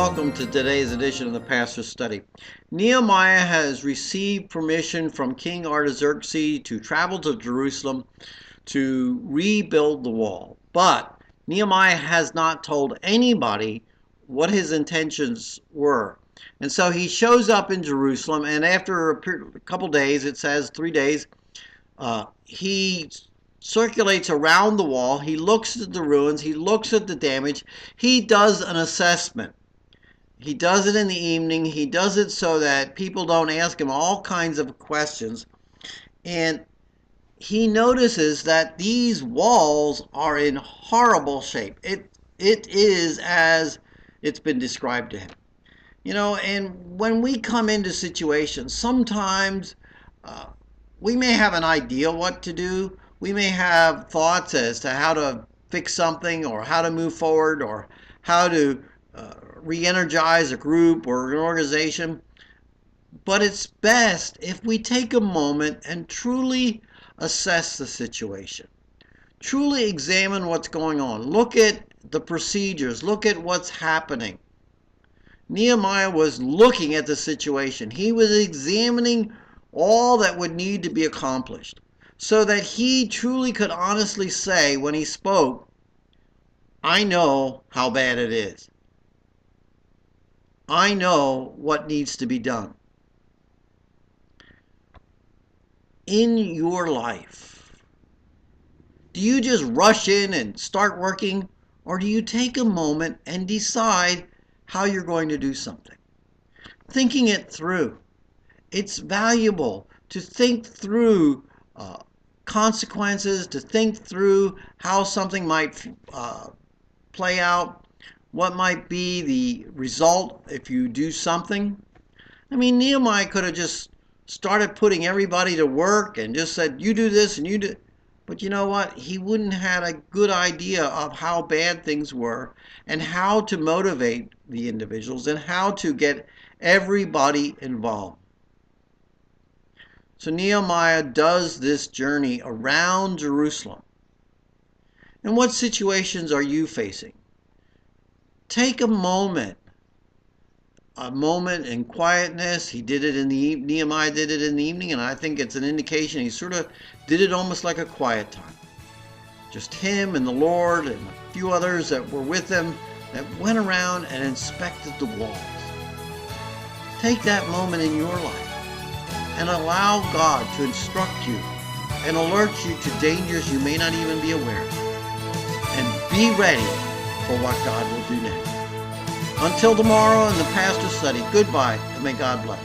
welcome to today's edition of the Pastor's Study. Nehemiah has received permission from King Artaxerxes to travel to Jerusalem to rebuild the wall. But Nehemiah has not told anybody what his intentions were. And so he shows up in Jerusalem, and after a couple days, it says 3 days, he circulates around the wall. He looks at the ruins. He looks at the damage. He does an assessment. He does it in the evening. He does it so that people don't ask him all kinds of questions. And he notices that these walls are in horrible shape. It is as it's been described to him. And when we come into situations, sometimes we may have an idea what to do. We may have thoughts as to how to fix something or how to move forward or how to re-energize a group or an organization. But it's best if we take a moment and truly assess the situation. Truly examine what's going on. Look at the procedures. Look at what's happening. Nehemiah was looking at the situation. He was examining all that would need to be accomplished so that he truly could honestly say when he spoke, I know how bad it is. I know what needs to be done. In your life, do you just rush in and start working, or do you take a moment and decide how you're going to do something? Thinking it through. It's valuable to think through consequences, to think through how something might play out, what might be the result if you do something. I mean, Nehemiah could have just started putting everybody to work and just said, you do this and you do. But you know what? He wouldn't have had a good idea of how bad things were and how to motivate the individuals and how to get everybody involved. So Nehemiah does this journey around Jerusalem. And what situations are you facing? Take a moment in quietness. He did it in the Nehemiah did it in the evening, and I think it's an indication he sort of did it almost like a quiet time. Just him and the Lord and a few others that were with him that went around and inspected the walls. Take that moment in your life and allow God to instruct you and alert you to dangers you may not even be aware of. And be ready for what God will do next. Until tomorrow in the Pastor's Study, goodbye and may God bless.